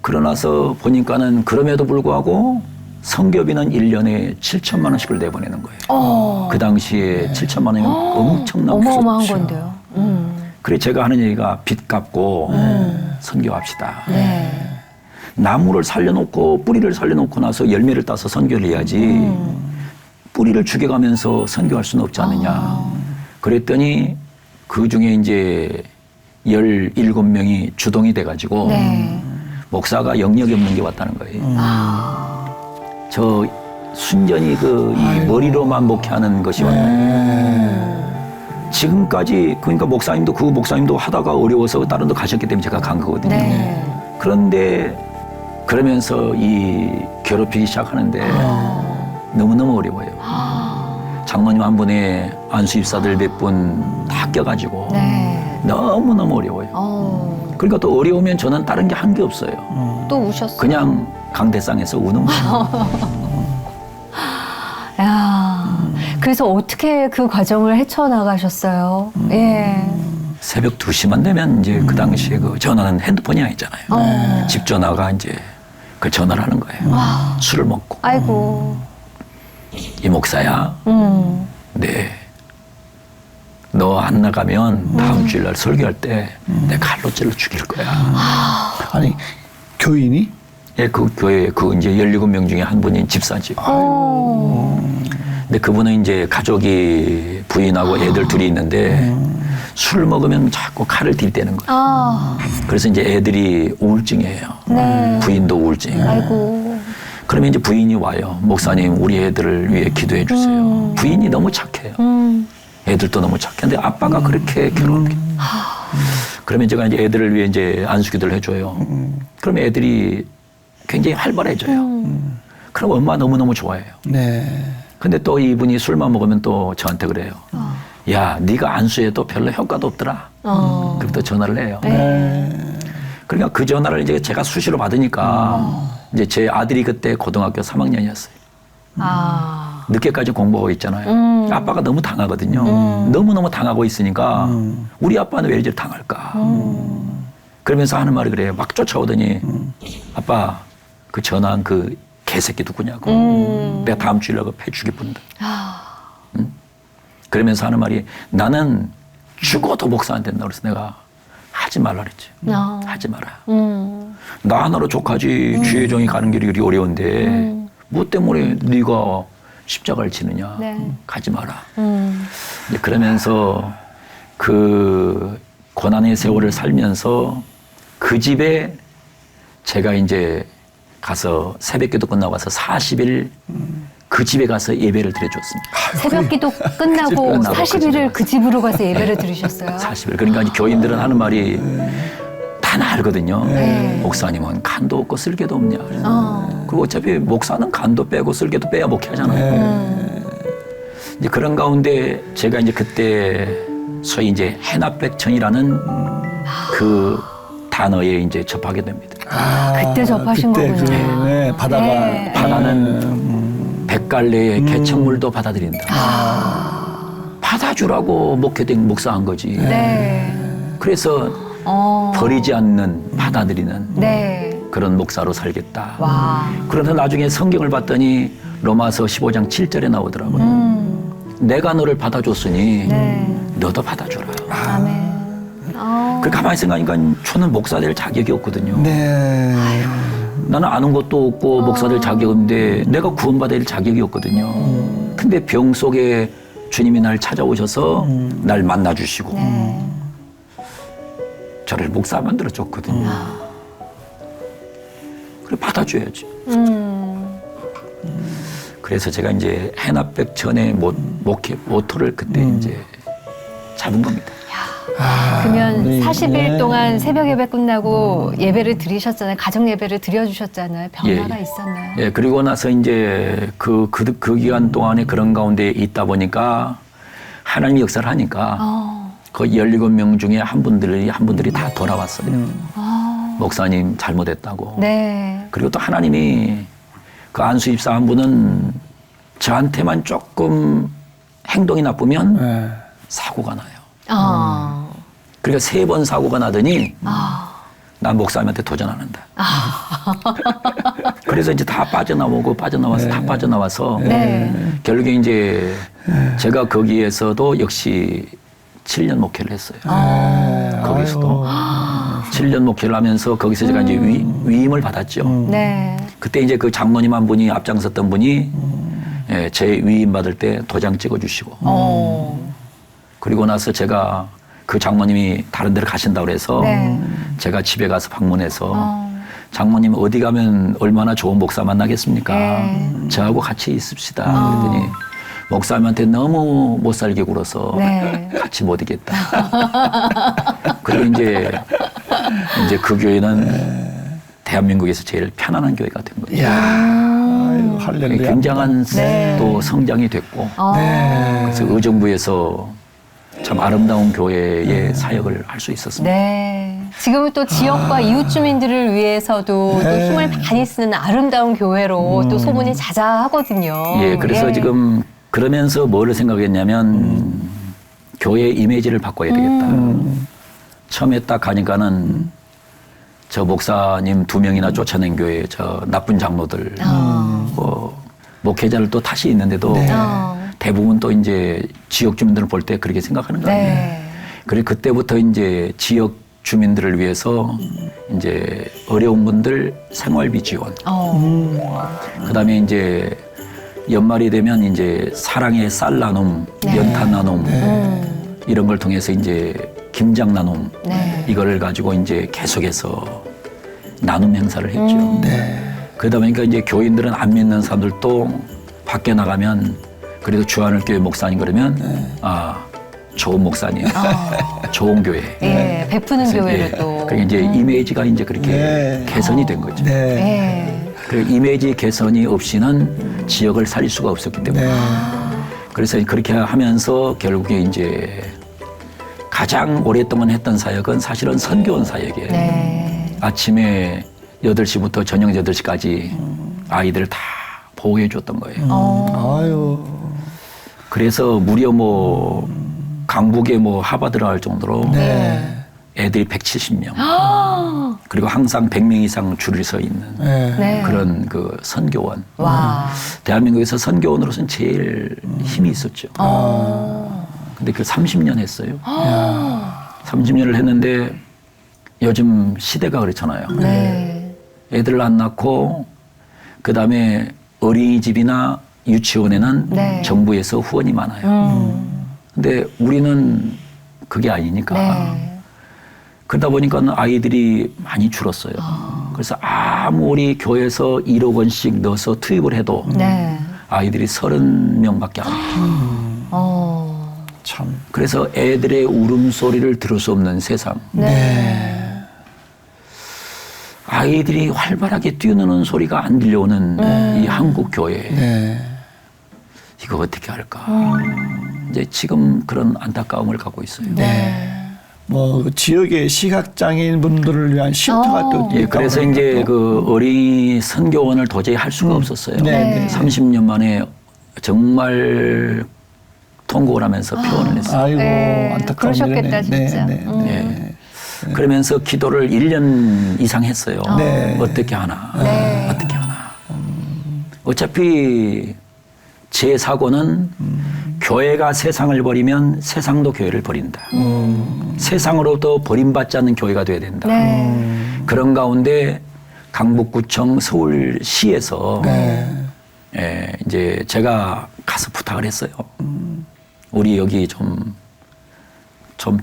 그러나서 보니까는 그럼에도 불구하고 성교비는 1년에 7천만 원씩을 내보내는 거예요. 그 당시에 7천만 원이면 엄청난 어마어마한 숫자. 건데요. 그래 제가 하는 얘기가 빚 갚고 선교합시다. 네. 나무를 살려놓고 뿌리를 살려놓고 나서 열매를 따서 선교를 해야지 뿌리를 죽여가면서 선교할 수는 없지 않느냐. 그랬더니 그 중에 이제 17명이 주동이 돼가지고 네. 목사가 영역이 없는 게 왔다는 거예요. 저 순전히 이 머리로만 목회하는 것이 왔다. 지금까지 그러니까 목사님도 그 목사님도 하다가 어려워서 다른 데 가셨기 때문에 제가 간 거거든요. 네. 그런데 그러면서 이 괴롭히기 시작하는데 너무너무 어려워요. 장로님 한 분에 안수 입사들 몇 분 다 껴가지고 네. 너무너무 어려워요. 그러니까 또 어려우면 저는 다른 게 한 게 없어요. 또 우셨어요. 그냥 강대상에서 우는 거예요. 야, 그래서 어떻게 그 과정을 헤쳐나가셨어요? 예. 새벽 2시만 되면 이제 그 당시에 그 전화는 핸드폰이 아니잖아요. 집 전화가 이제 그 전화를 하는 거예요. 술을 먹고. 아이고. 이 목사야. 네. 너 안 나가면 다음 주일날 설교할 때 내 칼로 찔러 죽일 거야. 아니 교인이 예, 그 교회 그 이제 17명 중에 한 분인 집사지. 근데 그분은 이제 가족이 부인하고 애들 둘이 있는데 술 먹으면 자꾸 칼을 들이대는 거예요. 그래서 이제 애들이 우울증이에요. 네. 부인도 우울증. 아이고. 그러면 이제 부인이 와요. 목사님, 우리 애들을 위해 기도해 주세요. 부인이 너무 착해요. 애들도 너무 착한데 아빠가 그렇게 괴롭게. 그러면 제가 이제 애들을 위해 이제 안수기도를 해줘요. 그러면 애들이 굉장히 활발해져요. 그럼 엄마 너무너무 좋아해요. 네. 근데 또 이분이 술만 먹으면 또 저한테 그래요. 야, 네가 안수해도 별로 효과도 없더라. 그럼 또 전화를 해요. 그러니까 그 전화를 이제 제가 수시로 받으니까 이제 제 아들이 그때 고등학교 3학년이었어요. 늦게까지 공부하고 있잖아요. 아빠가 너무 당하거든요. 너무너무 당하고 있으니까 우리 아빠는 왜 이렇게 당할까. 그러면서 하는 말이 그래요. 막 쫓아오더니 아빠 그 전화한 그 개새끼 누구냐고. 내가 다음 주일날 그 패 죽일 뿐다. 응? 그러면서 하는 말이 나는 죽어도 목사 안 된다. 그래서 내가 하지 말라 그랬지. 하지 마라. 나 하나로 족하지. 주의 종이 가는 길이 그리 어려운데 뭐 때문에 네가 십자가를 지느냐. 네. 가지 마라. 이제 그러면서 그 고난의 세월을 살면서 그 집에 제가 이제 가서 새벽기도 끝나고 가서 40일 그 집에 가서 예배를 드려줬습니다. 새벽기도 끝나고 끝나고 40일을 그 집으로 가서 예배를 드리셨어요? 40일. 그러니까 이제 교인들은 하는 말이 다 알거든요. 네. 목사님은 간도 없고 쓸개도 없냐. 그리고 어차피 목사는 간도 빼고 쓸개도 빼야 목회하잖아요. 이제 그런 가운데 제가 이제 그때 소위 이제 해납백천이라는 그 단어에 이제 접하게 됩니다. 그때 접하신 그때 거군요. 네, 바다가 네. 바다는 백갈래의 개천물도 받아들인다. 받아주라고 목회된 목사한 거지. 네. 그래서 버리지 않는 받아들이는 네. 그런 목사로 살겠다. 와. 그러나 나중에 성경을 봤더니 로마서 15장 7절에 나오더라고요. 내가 너를 받아줬으니 네. 너도 받아줘라. 아멘. 그 가만히 생각하니까 저는 목사 될 자격이 없거든요. 네. 나는 아는 것도 없고 목사 될 자격이 없는데 내가 구원받을 자격이 없거든요. 근데 병 속에 주님이 날 찾아오셔서 날 만나주시고 저를 목사 만들어줬거든요. 그래 받아줘야지. 그래서 제가 이제 해납백천의 목회 모토를 그때 이제 잡은 겁니다. 그러면 네. 40일 네. 동안 새벽 예배 끝나고 예배를 드리셨잖아요. 가정 예배를 드려주셨잖아요. 변화가 예. 있었나요? 예, 그리고 나서 이제 그 기간 동안에 그런 가운데 있다 보니까 하나님이 역사를 하니까 그 17명 중에 한 분들이 다 돌아왔어요. 목사님 잘못했다고. 네. 그리고 또 하나님이 그 안수 집사 한 분은 저한테만 조금 행동이 나쁘면 네. 사고가 나요. 아. 그러니까 3번 사고가 나더니 난 목사님한테 도전 안 한다. 그래서 이제 다 빠져나와서 다 빠져나와서 네. 결국에 이제 제가 거기에서도 역시 7년 목회를 했어요. 거기서도 7년 목회를 하면서 거기서 제가 이제 위임을 받았죠. 네. 그때 이제 그 장로님 한 분이 앞장섰던 분이 예, 제 위임 받을 때 도장 찍어주시고 그리고 나서 제가 그 장모님이 다른 데로 가신다고 그래서 네. 제가 집에 가서 방문해서 장모님 어디 가면 얼마나 좋은 목사 만나겠습니까? 네. 저하고 같이 있읍시다. 그랬더니 목사님한테 너무 못 살게 굴어서 네. 같이 못 있겠다. 그리고 이제 그 교회는 대한민국에서 제일 편안한 교회가 된 거예요. 이야, 아이고, 할렐루야. 굉장한 네. 또 성장이 됐고 네. 그래서 의정부에서 참 아름다운 교회의 사역을 할 수 있었습니다. 네. 지금은 또 지역과 이웃 주민들을 위해서도 또 힘을 많이 쓰는 아름다운 교회로 또 소문이 자자하거든요. 예, 그래서 지금 그러면서 뭐를 생각했냐면 교회 이미지를 바꿔야 되겠다. 처음에 딱 가니까는 저 목사님 2명이나 쫓아낸 교회 저 나쁜 장로들 뭐 목회자를 또 탓이 있는데도 대부분 또 이제 지역 주민들을 볼 때 그렇게 생각하는 거예요. 네. 그래 그때부터 이제 지역 주민들을 위해서 이제 어려운 분들 생활비 지원. 그다음에 이제 연말이 되면 이제 사랑의 쌀 나눔, 연탄 나눔 이런 걸 통해서 이제 김장 나눔 이거를 가지고 이제 계속해서 나눔 행사를 했죠. 그러다 보니까 이제 교인들은 안 믿는 사람들도 밖에 나가면 그래도 주한을교회 목사님 그러면 아 좋은 목사님, 좋은 교회. 예, 베푸는 그래서 교회를 이제 또. 그게 이제 이미지가 이제 그렇게 개선이 된 거죠. 네. 네. 그 이미지 개선이 없이는 지역을 살릴 수가 없었기 때문에. 그래서 그렇게 하면서 결국에 이제 가장 오랫동안 했던 사역은 사실은 선교원 사역이에요. 네. 아침에 8시부터 저녁 8시까지 아이들을 다 보호해 줬던 거예요. 아유. 그래서 무려 뭐 강북에 뭐 하버드를 할 정도로 애들이 170명. 그리고 항상 100명 이상 줄을 서 있는 네. 그런 그 선교원. 와. 대한민국에서 선교원으로서는 제일 힘이 있었죠. 근데 그 30년 했어요. 30년을 했는데 요즘 시대가 그렇잖아요. 네. 애들 안 낳고 그다음에 어린이집이나 유치원에는 네. 정부에서 후원이 많아요. 근데 우리는 그게 아니니까. 네. 그러다 보니까 아이들이 많이 줄었어요. 그래서 아무리 교회에서 1억 원씩 넣어서 투입을 해도 네. 아이들이 30명밖에 안 돼요. 참. 그래서 애들의 울음소리를 들을 수 없는 세상. 아이들이 활발하게 뛰노는 소리가 안 들려오는 이 한국 교회. 이거 어떻게 할까? 이제 지금 그런 안타까움을 갖고 있어요. 뭐 지역의 시각장애인 분들을 위한 쉼터가 또 예, 있다고 그래서 그러니까 이제 또. 그 어린이 선교원을 도저히 할 수가 없었어요. 네. 30년 만에 정말 통곡을 하면서 표현을 했어요. 아이고 네, 안타까운 그러셨겠다, 일이네. 진짜. 예. 그러면서 기도를 1년 이상 했어요. 네. 어떻게 하나, 네. 어떻게 하나. 어차피 제 사고는 교회가 세상을 버리면 세상도 교회를 버린다. 세상으로부터 버림받지 않는 교회가 돼야 된다. 네. 그런 가운데 강북구청 서울시에서 예, 이제 제가 가서 부탁을 했어요. 우리 여기 좀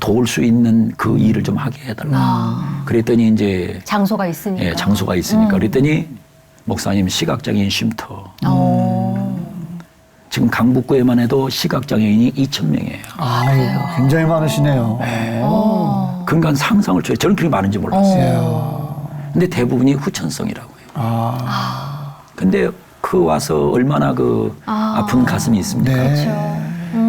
도울 수 있는 그 일을 좀 하게 해달라. 그랬더니 이제 장소가 있으니까. 예, 장소가 있으니까 그랬더니 목사님 시각장애인 쉼터. 지금 강북구에만 해도 시각장애인이 2,000명이에요. 아유, 굉장히 많으시네요. 그러니까 상상을 줘요. 저는 그렇게 많은지 몰랐어요. 근데 대부분이 후천성이라고요. 근데 그 와서 얼마나 그 아픈 가슴이 있습니까?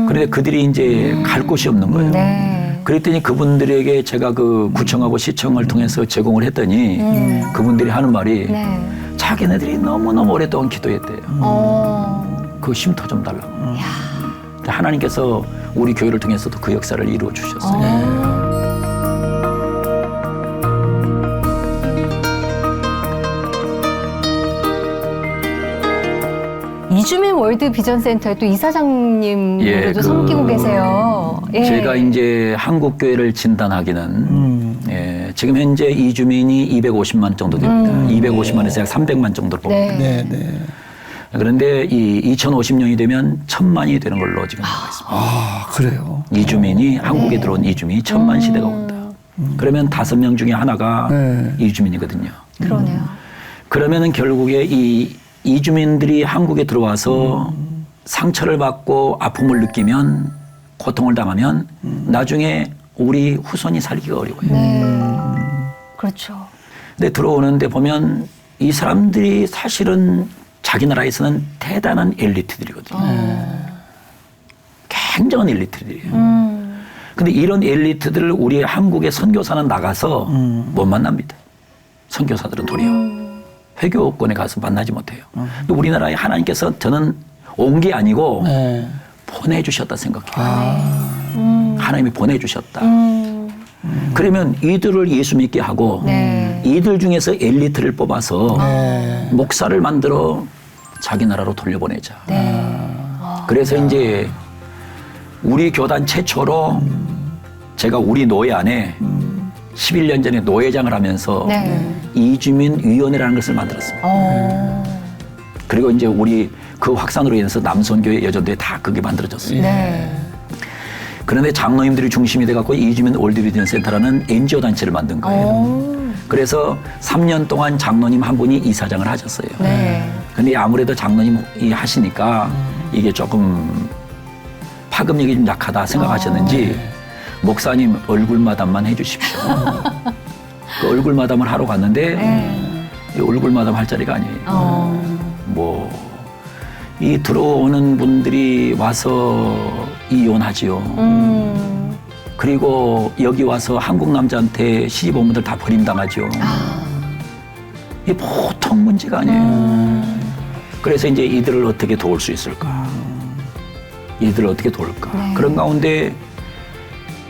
그런데 그들이 이제 갈 곳이 없는 거예요. 네. 그랬더니 그분들에게 제가 그 구청하고 시청을 통해서 제공을 했더니 그분들이 하는 말이 자기네들이 너무너무 오랫동안 기도했대요. 그 쉼터 좀 달라고. 하나님께서 우리 교회를 통해서도 그 역사를 이루어 주셨어요. 이주민 월드 비전 센터의 또 이사장님으로도 예, 섬기고 계세요. 예. 제가 이제 한국 교회를 진단하기는 지금 현재 이주민이 250만 정도 됩니다. 250만에서 약 300만 정도로 봅니다. 네. 네. 그런데 이 2050년이 되면 1000만이 되는 걸로 지금 나와 있습니다. 아, 그래요. 이주민이 한국에 들어온 이주민이 1000만 시대가 온다. 그러면 5명 중에 하나가 이주민이거든요. 그러네요. 그러면은 결국에 이 이주민들이 한국에 들어와서 상처를 받고 아픔을 느끼면 고통을 당하면 나중에 우리 후손이 살기가 어려워요. 네. 그렇죠. 근데 들어오는데 보면 이 사람들이 사실은 자기 나라에서는 대단한 엘리트들이거든요. 굉장한 엘리트들이에요. 근데 이런 엘리트들을 우리 한국의 선교사는 나가서 못 만납니다. 선교사들은 도리어. 회교권에 가서 만나지 못해요. 근데 우리나라에 하나님께서 저는 온 게 아니고 보내주셨다 생각해요. 하나님이 보내주셨다. 그러면 이들을 예수 믿게 하고 이들 중에서 엘리트를 뽑아서 목사를 만들어 자기 나라로 돌려보내자. 그래서 이제 우리 교단 최초로 제가 우리 노예 안에 11년 전에 노회장을 하면서 이주민 위원회라는 것을 만들었습니다. 그리고 이제 우리 그 확산으로 인해서 남선교회, 여전도회 다 그게 만들어졌어요. 그런데 장로님들이 중심이 돼갖고 이주민 월드비전 센터라는 NGO 단체를 만든 거예요. 그래서 3년 동안 장로님 한 분이 이사장을 하셨어요. 근데 아무래도 장로님이 하시니까 이게 조금 파급력이 좀 약하다 생각하셨는지 목사님 얼굴 마담만 해주십시오. 그 얼굴 마담을 하러 갔는데 이 얼굴 마담 할 자리가 아니에요. 뭐 이 들어오는 분들이 와서 이혼하지요. 그리고 여기 와서 한국 남자한테 시집온 분들 다 버림당하죠. 이게 보통 문제가 아니에요. 그래서 이제 이들을 어떻게 도울 수 있을까? 이들을 어떻게 도울까? 그런 가운데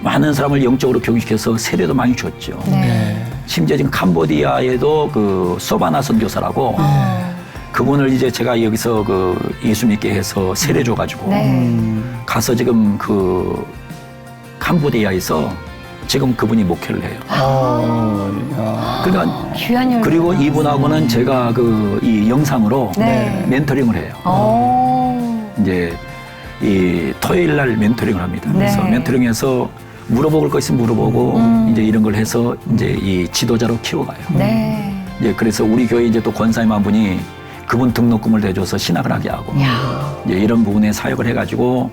많은 사람을 영적으로 교육시켜서 세례도 많이 줬죠. 심지어 지금 캄보디아에도 그 소바나 선교사라고 그분을 이제 제가 여기서 그 예수 믿게 해서 세례 줘가지고 가서 지금 그 캄보디아에서 지금 그분이 목회를 해요. 그러니까 귀한 일. 그리고 이분하고는 제가 그 이 영상으로 멘토링을 해요. 이제 이 토요일 날 멘토링을 합니다. 그래서 멘토링해서 물어볼 거 있으면 물어보고 이제 이런 걸 해서 이제 이 지도자로 키워가요. 이제 그래서 우리 교회 이제 또 권사님 한 분이 그분 등록금을 대줘서 신학을 하게 하고 이제 이런 부분에 사역을 해가지고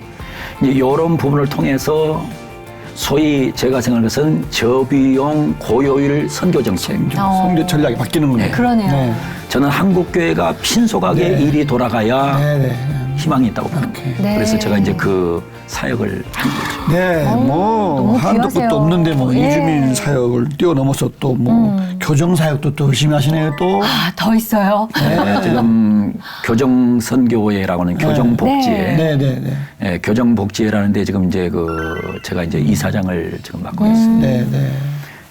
이제 이런 부분을 통해서 소위 제가 생각하는 것은 저비용 고효율 선교 정책. 선교 전략이 바뀌는 거네요. 그러네요. 저는 한국 교회가 신속하게 일이 돌아가야 희망이 있다고 봅니다. 그래서 제가 이제 그 사역을 한 거죠. 네, 뭐 너무 한도 귀하세요. 끝도 없는데 뭐 예. 이주민 사역을 뛰어넘어서 또 뭐 교정 사역도 또 열심히 하시네요 또. 더 있어요. 지금 교정선교회라고 하는 교정복지회, 네네네. 예, 교정복지회라는데 지금 이제 그 제가 이제 이사장을 지금 맡고 있습니다. 네네.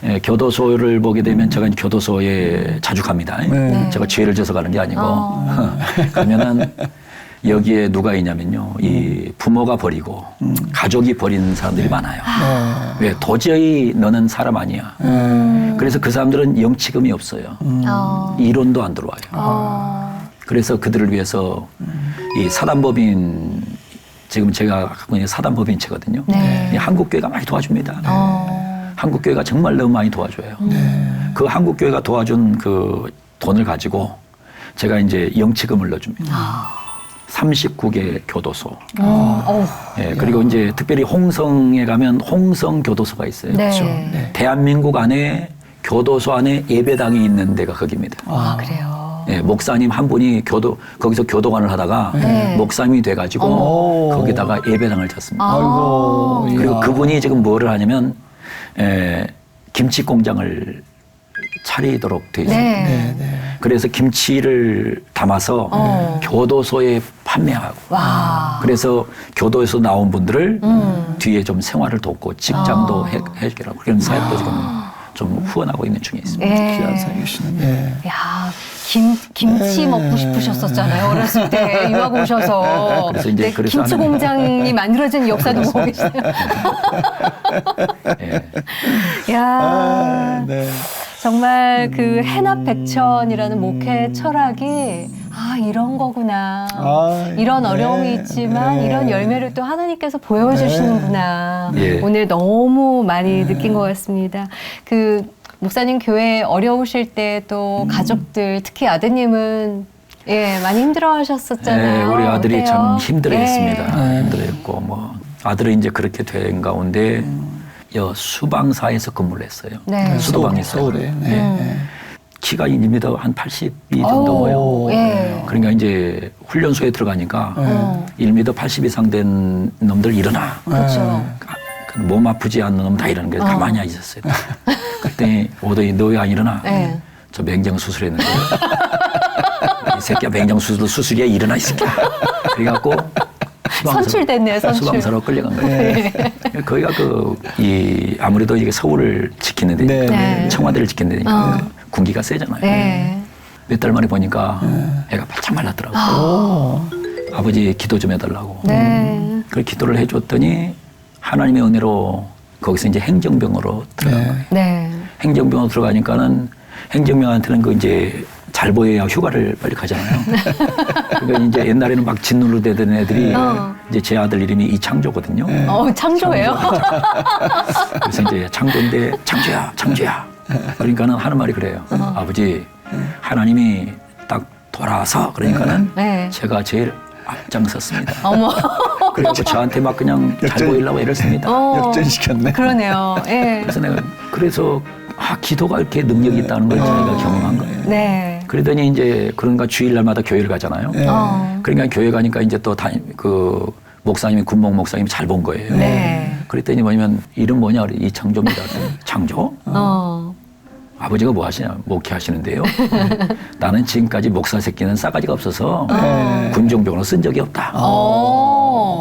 예, 교도소를 보게 되면 제가 이제 교도소에 자주 갑니다. 제가 죄를 져서 가는 게 아니고 그러면은 여기에 누가 있냐면요, 이 부모가 버리고 가족이 버리는 사람들이 많아요. 왜 도저히 너는 사람 아니야. 그래서 그 사람들은 영치금이 없어요. 이론도 안 들어와요. 그래서 그들을 위해서 이 사단법인, 지금 제가 갖고 있는 사단법인체거든요. 이 한국교회가 많이 도와줍니다. 한국교회가 정말 너무 많이 도와줘요. 그 한국교회가 도와준 그 돈을 가지고 제가 이제 영치금을 넣어줍니다. 39개 교도소. 예, 그리고 이제 특별히 홍성에 가면 홍성 교도소가 있어요. 대한민국 안에 교도소 안에 예배당이 있는 데가 거기입니다. 그래요. 예, 목사님 한 분이 거기서 교도관을 하다가 목사님이 돼가지고 거기다가 예배당을 졌습니다. 아이고. 그리고 이야. 그분이 지금 뭐를 하냐면 김치 공장을 차리도록 돼 있습니다. 그래서 김치를 담아서 교도소에 판매하고 와. 그래서 교도에서 나온 분들을 뒤에 좀 생활을 돕고 직장도 해결하고 그런 사역도 지금 좀 후원하고 있는 중에 있습니다. 예. 귀한 사역이시네. 예. 야, 김치 먹고 싶으셨었잖아요. 어렸을 때 유학 오셔서. 그래서 이제 네, 그래서 김치 하는- 공장이 만들어진 역사도 보고 계시네요. 예. 야, 아, 네. 정말 그 해납백천이라는 목회 철학이 이런 거구나. 아, 이런 네, 어려움이 있지만 네. 이런 열매를 또 하나님께서 보여주시는구나. 네. 오늘 너무 많이 느낀 것 같습니다. 그 목사님 교회 어려우실 때 또 가족들 특히 아드님은 많이 힘들어하셨었잖아요. 네, 우리 아들이 어때요? 참 힘들어했습니다. 예. 힘들어했고 뭐 아들은 이제 그렇게 된 가운데 수방사에서 근무를 했어요. 네. 수도방에서. 서울에. 네. 키가 1m 한 82 정도 오, 돼요. 예. 그러니까 이제 훈련소에 들어가니까 어. 1m 80 이상 된 놈들 일어나. 그렇죠. 몸 아프지 않는 놈 다 일어나는 거예요. 가만히 있었어요. 그때 오더니 너 왜 안 일어나? 네. 저 맹장 수술했는데 이 새끼야 맹장 수술이야 일어나 이 새끼야. 그래갖고 선출됐네요, 선출. 수방사로 끌려간 거예요. 거기가 아무래도 이게 서울을 지키는 데니까 네. 청와대를 지키는 데니까 군기가 세잖아요. 네. 몇 달 만에 보니까 애가 바짝 말랐더라고. 오. 아버지 기도 좀 해달라고. 네. 그 기도를 해줬더니 하나님의 은혜로 거기서 이제 행정병으로 들어간 거예요. 네. 행정병으로 들어가니까는 행정병한테는 그 이제 잘 보여야 휴가를 빨리 가잖아요. 그러니까 이제 옛날에는 막 진노로 대던 애들이 이제 제 아들 이름이 이창조거든요. 창조예요? 그래서 이제 창조인데 창조야. 그러니까는 하는 말이 그래요. 아버지 하나님이 딱 돌아서 그러니까는 네. 제가 제일 앞장섰습니다. 어머. 그래서 저한테 막 그냥 잘 역전. 보이려고 애를 씁니다. 역전시켰네. 그러네요. 예. 그래서 내가 기도가 이렇게 능력이 있다는 걸 자기가 경험한 거예요. 네. 그러더니 이제 그런가 주일날마다 교회를 가잖아요. 네. 그러니까 교회 가니까 이제 또 목사님이 군목 목사님이 잘 본 거예요. 네. 그랬더니 뭐냐면 이름 뭐냐 그래 이창조입니다. 창조? 아버지가 뭐 하시냐 목회하시는데요. 나는 지금까지 목사 새끼는 싸가지가 없어서 군종병으로 쓴 적이 없다.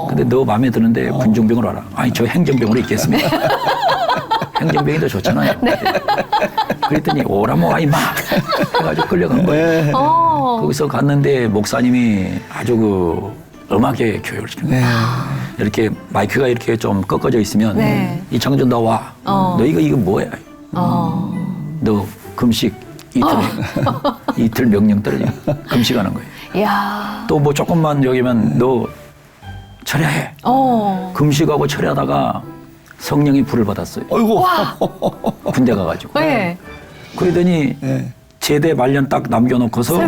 근데 너 마음에 드는데 군종병으로 하라. 아니 저 행정병으로 있겠습니다. 행정병이 더 좋잖아요. 그랬더니 오라모 와 임마 해가지고 끌려간 거예요. 거기서 갔는데 목사님이 아주 음악의 교육을 시키는 거예요. 이렇게 마이크가 이렇게 좀 꺾어져 있으면 이창조 나와. 너 이거 뭐야? 너 금식 이틀 명령 떨어지면 금식하는 거예요. 이야. 또 뭐 조금만 여기면 너 철야해. 금식하고 철야하다가 성령이 불을 받았어요. 어이구. 군대 가가지고. 네. 그러더니 네. 제대 말년 딱 남겨놓고서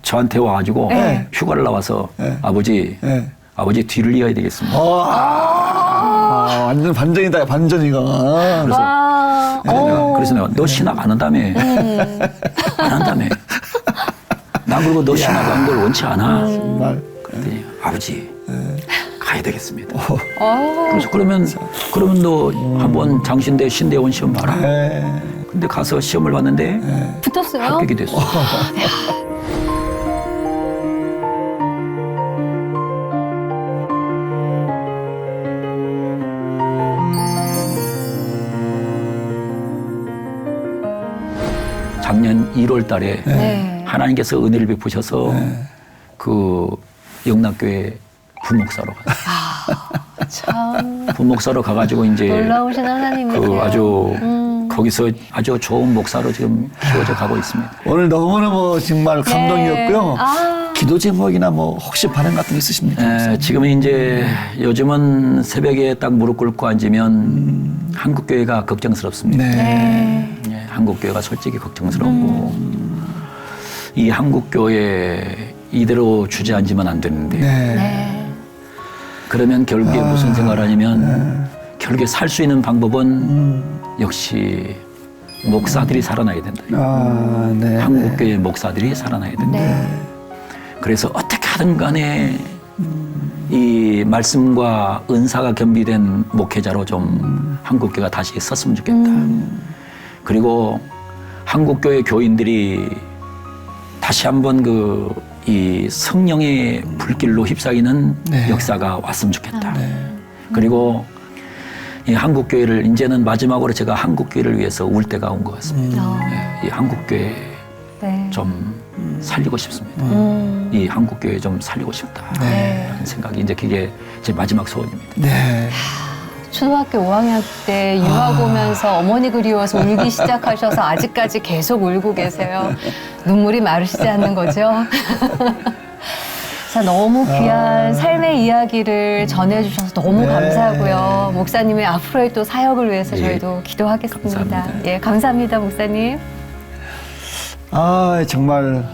저한테 와가지고 휴가를 나와서 아버지 뒤를 이어야 되겠습니다. 완전 반전이다, 반전이가. 그래서 내가 너 신학 안 한다며. 안 한다며. 난 그리고 너 신학 하는 걸 원치 않아. 정말. 그랬더니 아버지 가야 되겠습니다. 그래서 그러면 너 한번 장신대 신대원 시험 봐라. 근데 가서 시험을 봤는데 붙었어요? 합격이 됐어. 작년 1월 달에 네. 하나님께서 은혜를 베푸셔서 그 영락교회 부목사로 갔어요. 참 부목사로 가가지고 이제 놀라우신 하나님이세요. 아주 거기서 아주 좋은 목사로 지금 키워져 가고 있습니다. 오늘 너무너무 정말 감동이었고요. 아. 기도 제목이나 뭐 혹시 반응 같은 게 있으십니까? 지금은 이제 요즘은 새벽에 딱 무릎 꿇고 앉으면 한국교회가 걱정스럽습니다. 네. 예, 한국교회가 솔직히 걱정스럽고 이 한국교회 이대로 주저앉으면 안 되는데 네. 그러면 결국에 무슨 생각을 하냐면 결국에 살 수 있는 방법은 역시 목사들이 살아나야 된다. 네. 한국교회 목사들이 살아나야 된다. 그래서 어떻게 하든 간에 이 말씀과 은사가 겸비된 목회자로 좀 한국교회가 다시 섰으면 좋겠다. 그리고 한국교회 교인들이 다시 한번 이 성령의 불길로 휩싸이는 네. 역사가 왔으면 좋겠다. 네. 그리고 이 한국교회를 이제는 마지막으로 제가 한국교회를 위해서 울 때가 온 것 같습니다. 이 한국교회 네. 좀 살리고 싶습니다. 이 한국교회 좀 살리고 싶다. 네. 라는 생각이 이제 그게 제 마지막 소원입니다. 네. 초등학교 5학년 때 유학 오면서 어머니 그리워서 울기 시작하셔서 아직까지 계속 울고 계세요. 눈물이 마르시지 않는 거죠? 자, 너무 귀한 삶의 이야기를 전해주셔서 너무 네. 감사하고요. 목사님의 앞으로의 또 사역을 위해서 예, 저희도 기도하겠습니다. 감사합니다. 예, 감사합니다, 목사님. 정말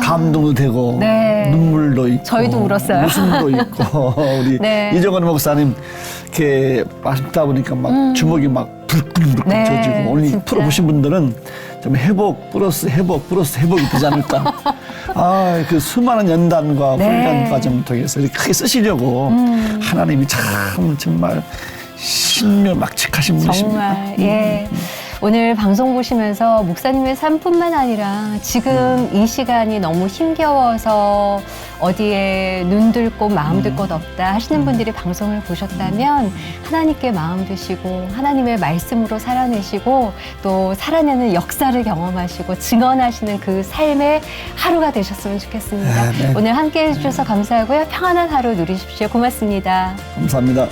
감동도 되고 네. 눈물도 있고 저희도 울었어요. 웃음도 있고 우리 네. 이정원 목사님 이렇게 말씀 듣다 보니까 막 주먹이 막 불끈불끈 네, 져지고 오늘 진짜. 프로 보신 분들은 좀 회복 플러스 회복이 되지 않을까. 그 수많은 연단과 네. 훈련 과정 통해서 이렇게 크게 쓰시려고 하나님이 참 정말 신묘막측하신 분이십니다. 정말, 예. 오늘 방송 보시면서 목사님의 삶뿐만 아니라 지금 이 시간이 너무 힘겨워서 어디에 눈 들 곳 마음 들 곳 없다 하시는 분들이 방송을 보셨다면 하나님께 마음 드시고 하나님의 말씀으로 살아내시고 또 살아내는 역사를 경험하시고 증언하시는 그 삶의 하루가 되셨으면 좋겠습니다. 네, 네. 오늘 함께해 주셔서 감사하고요. 평안한 하루 누리십시오. 고맙습니다. 감사합니다.